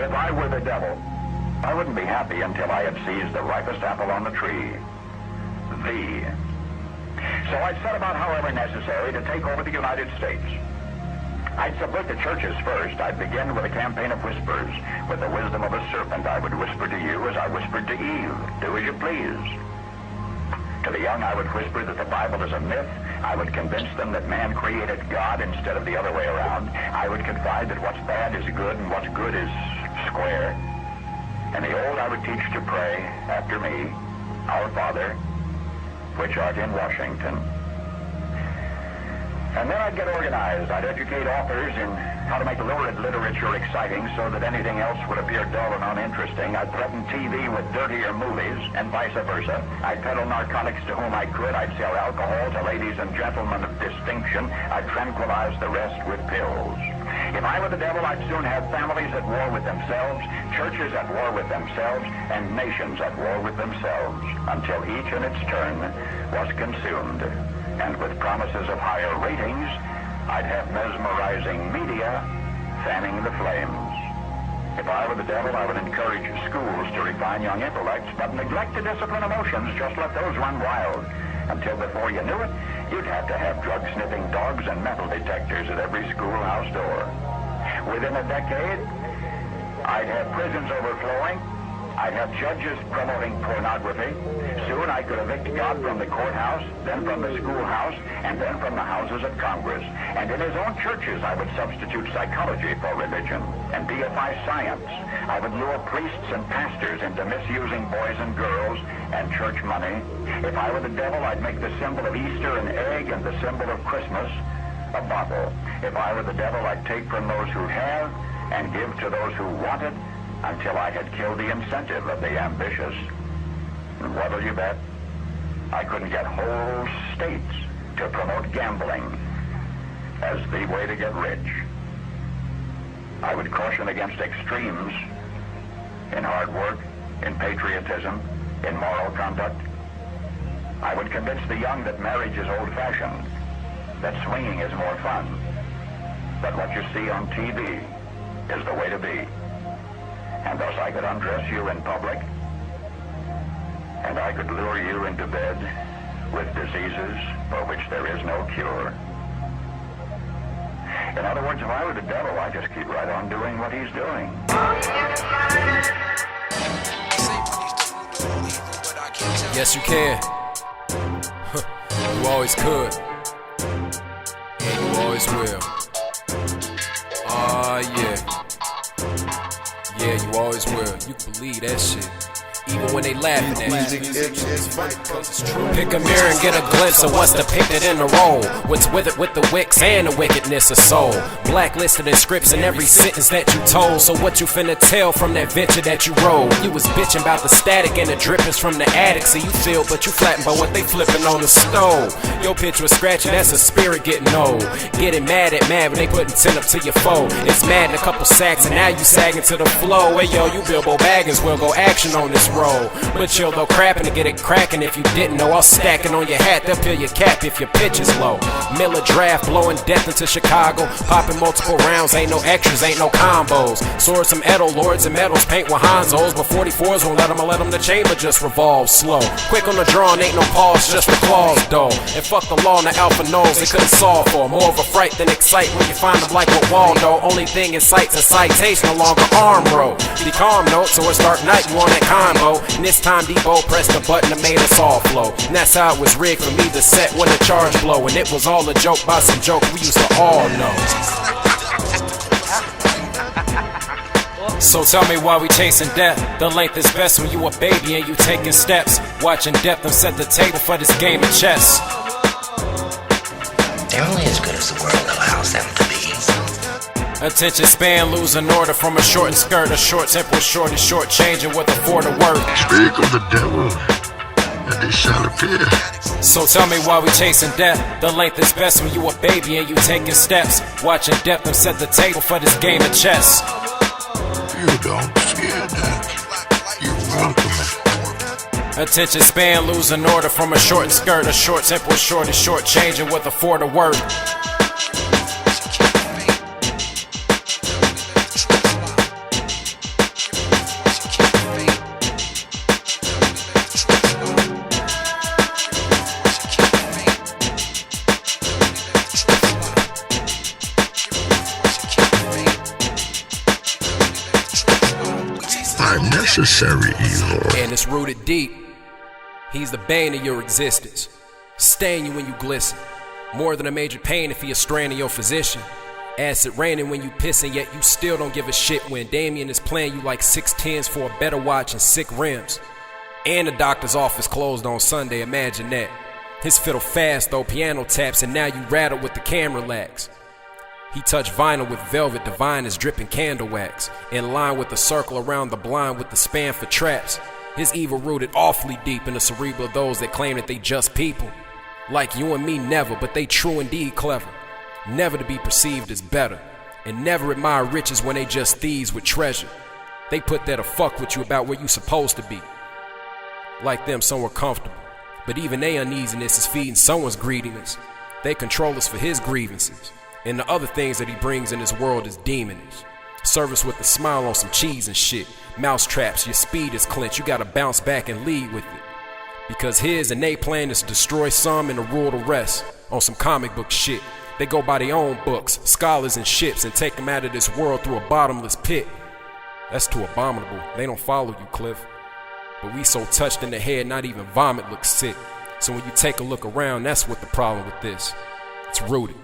If I were the devil, I wouldn't be happy until I had seized the ripest apple on the tree. Thee. So I'd set about, however necessary, to take over the United States. I'd subvert the churches first. I'd begin with a campaign of whispers. With the wisdom of a serpent, I would whisper to you as I whispered to Eve, do as you please. To the young, I would whisper that the Bible is a myth. I would convince them that man created God instead of the other way around. I would confide that what's bad is good and what's good is square. And the old, I would teach to pray after me, Our Father, which art in Washington. And then I'd get organized. I'd educate authors in how to make lurid literature exciting so that anything else would appear dull and uninteresting. I'd threaten TV with dirtier movies and vice versa. I'd peddle narcotics to whom I could. I'd sell alcohol to ladies and gentlemen of distinction. I'd tranquilize the rest with pills. If I were the devil, I'd soon have families at war with themselves, churches at war with themselves, and nations at war with themselves, until each in its turn was consumed. And with promises of higher ratings, I'd have mesmerizing media fanning the flames. If I were the devil, I would encourage schools to refine young intellects, but neglect to discipline emotions. Just let those run wild. Until before you knew it, you'd have to have drug-sniffing dogs and metal detectors at every schoolhouse door. Within a decade, I'd have prisons overflowing. I'd have judges promoting pornography. Soon I could evict God from the courthouse, then from the schoolhouse, and then from the houses of Congress. And in his own churches, I would substitute psychology for religion and deify science. I would lure priests and pastors into misusing boys and girls and church money. If I were the devil, I'd make the symbol of Easter an egg and the symbol of Christmas a bottle. If I were the devil, I'd take from those who have and give to those who want it, until I had killed the incentive of the ambitious. And what'll you bet? I couldn't get whole states to promote gambling as the way to get rich. I would caution against extremes in hard work, in patriotism, in moral conduct. I would convince the young that marriage is old-fashioned, that swinging is more fun, that what you see on TV is the way to be. And thus I could undress you in public, and I could lure you into bed with diseases for which there is no cure. In other words, if I were the devil, I'd just keep right on doing what he's doing. Yes, you can. You always could. And you always will. Yeah. Yeah, you always will. You can believe that shit. Even when they laughing at you. Pick a mirror and get a glimpse of what's depicted in the role. What's with it with the wicks and the wickedness of soul. Blacklisted in scripts in every sentence that you told. So what you finna tell from that venture that you rode? You was bitching about the static and the drippings from the attic. So you feel, but you flattened by what they flipping on the stove. Your pitch was scratchy, that's a spirit getting old. Getting mad at mad when they putting 10 up to your foe. It's mad in a couple sacks and now you sagging to the flow. Hey yo, you Bilbo Baggins will go action on this roll. But chill though crapping to get it cracking. If you didn't know, I'll stacking on your hat. They'll peel your cap if your pitch is low. Miller draft blowing death into Chicago. Popping multiple rounds, ain't no extras, ain't no combos. Swords some Edo, lords and medals, paint with Hanzos. But 44s won't let them, the chamber just revolve slow. Quick on the draw, ain't no pause, just the claws though. And fuck the law and the alpha knows they couldn't solve for. More of a fright than excite when you find them like with Waldo. Only thing in sight's a citation, no longer arm row. Be calm note, so it's dark night, you on that combo. And this time Debo pressed the button that made us all flow. And that's how it was rigged for me to set when the charge blow. And it was all a joke by some joke we used to all know. So tell me why we chasing death. The length is best when you a baby and you taking steps. Watching depth and set the table for this game of chess. They're only as good as the world allows them to be. Attention span losing order from a short skirt. A short temper short and short changing with a for to work. Speak of the devil, and they shall appear. So tell me why we chasing death. The length is best when you a baby and you taking steps. Watching depth and set the table for this game of chess. You don't fear that. You welcome it. Attention span losing order from a short skirt. A short temper short and short changing with a for to work. necessary evil. And it's rooted deep. He's the bane of your existence, stain you when you glisten. More than a major pain if he a strain of your physician. Acid raining when you pissing, yet you still don't give a shit when Damien is playing you like 6'10s for a better watch and sick rims. And the doctor's office closed on Sunday, imagine that. His fiddle fast though, piano taps, and now you rattle with the camera lags. He touched vinyl with velvet, divine is dripping candle wax. In line with the circle around the blind with the span for traps. His evil rooted awfully deep in the cerebral of those that claim that they just people. Like you and me never, but they true indeed clever. Never to be perceived as better. And never admire riches when they just thieves with treasure. They put there to fuck with you about where you supposed to be. Like them somewhere comfortable. But even their uneasiness is feeding someone's greediness. They control us for his grievances. And the other things that he brings in this world is demonish. Service with a smile on some cheese and shit. Mouse traps, your speed is clinched. You gotta bounce back and lead with it. Because his and they plan is to destroy some and to rule the rest. On some comic book shit. They go by their own books, scholars and ships, and take them out of this world through a bottomless pit. That's too abominable. They don't follow you, Cliff. But we so touched in the head, not even vomit looks sick. So when you take a look around, that's what the problem with this. It's rooted.